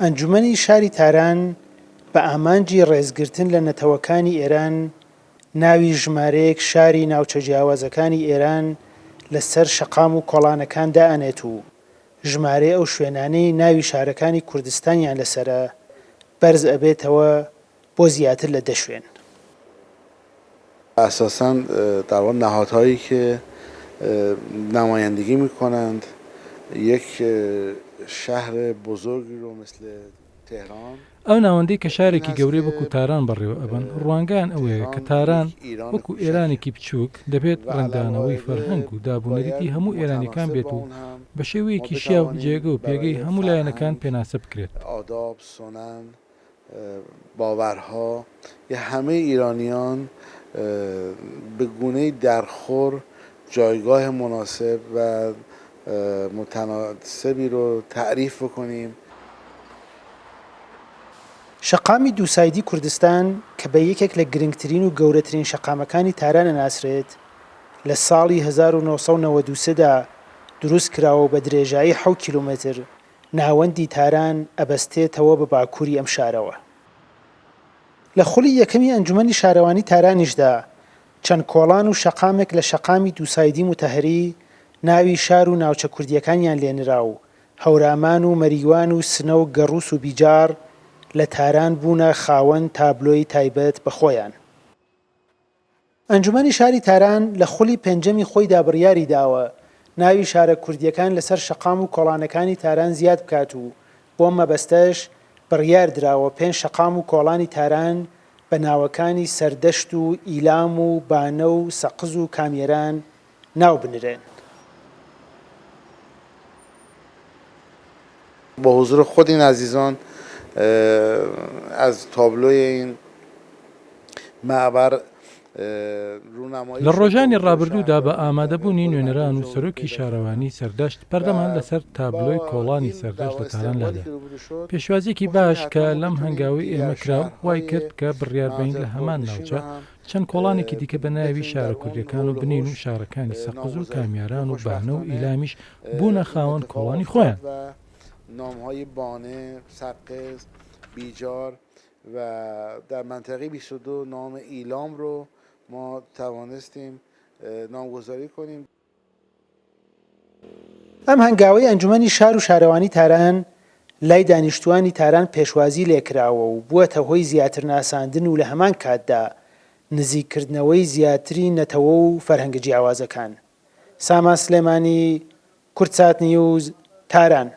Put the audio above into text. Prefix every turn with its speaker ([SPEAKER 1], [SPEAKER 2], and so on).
[SPEAKER 1] ئەنجومەنی شاری تاران بە ئامانجی ڕێزگرتن لە نەتەوەکانی ئێران ناوی ژمارەیەک شاری ناوچە جیاوازەکانی ئێران لەسەر شەقام و کۆڵانەکان دائەنێت و ژمارەی ئەو شوێنانەی ناوی شارەکانی کوردستانیان لەسرە بەرز ئەبێتەوە بۆ زیاتر لە 10 شوێن.
[SPEAKER 2] اساساً در واقع نهادهایی که نمایندگی میکنند یک شهر بزرگی رو مثل تهران
[SPEAKER 3] ئەو ناوەندەی کە شارێکی گەورەی وەکو تاران بەڕێوە ئەبن ڕوانگەیان ئەوەیە کە تاران وەکو ئێرانێکی بچووک دەبێت ڕەنگدانەوەی فەرهەنگ و دابوونەریتی هەموو ئێرانیەکان بێت و بە شێوەیەکی شیاو جێگە و پێگەی هەموو لایەنەکان پێناسە بکرێت.
[SPEAKER 2] آداب، سنن، باورها یا همه ایرانیان به گونه‌ای درخور جایگاه مناسب و متناسبی رو تعریف بکنیم.
[SPEAKER 1] شەقامی دووسایدی کوردستان کە بە یەکێک لە گرنگترین و گەورەترین شەقامەکانی تارانە ناسرێت لە ساڵی 1993دا دروست کراوە بە درێژایی 7 کیلومتر ناوەندی تاران ئەبەستێتەوە بە باکووری ئەم شارەوە. لە خولی یەکەمی ئەنجومەنی شارەوانی تارانیشدا چەند کۆڵان و شەقامێک لە شەقامی دووسایدی متەهری ناوی شار و ناوچە کوردیەکانیان لێنرا و هەورامان و مەریوان و سنە و گەڕوس و بیجار لە تاران بوونە خاوەن تابلۆی تایبەت بە خۆیان. ئەنجومەنی شاری تاران لە خولی پێنجەمی خۆیدا بڕیاری داوە ناوی شارە کوردیەکان لەسەر شەقام و کۆڵانەکانی تاران زیاد بکات و بۆ مەبەستەش بڕیار دراوە 5 شەقام و کۆڵانی تاران بە ناوەکانی سەردەشت و ئیلام و بانە و سەقز و کامێران ناو بنرێن.
[SPEAKER 2] با حضور خود این عزیزان از تابلوی این معبر
[SPEAKER 3] لە ڕۆژانی ڕابردوودا بە ئامادەبوونی نوێنەران و سەرۆکی شارەوانی سەردەشت پەردەمان لەسەر تابلۆی کۆڵانی سەردەشت لە تاران لادا. پێشوازیەکی باش کە لەم هەنگاوی ئێمە کراو وای کرد کە بڕیاربین لە هەمان ناوچە چەند کۆڵانێکی دیکە بە ناوی شارە کوردیەکان و بنین و شارەکانی سەقز و کامیاران و بانە و ئیلامیش بوونە خاوەن کۆڵانی خۆیان.
[SPEAKER 2] نامهای بانه، سقز، بیجار و در منطقه 22 نام ایلام رو ما توانستیم نامگذاری کنیم.
[SPEAKER 1] ئەم هەنگاوەی ئەنجومەنی شار و شارەوانی تاران لای دانیشتوانی تاران پێشوازی لێکراوە و بووەتە هۆی زیاتر ناساندن و لە هەمان کاتدا نزیککردنەوەی زیاتری نەتەوە و فەرهەنگە جیاوازەکان. سامان سلێمانی، کورتسات نیوز، تاران.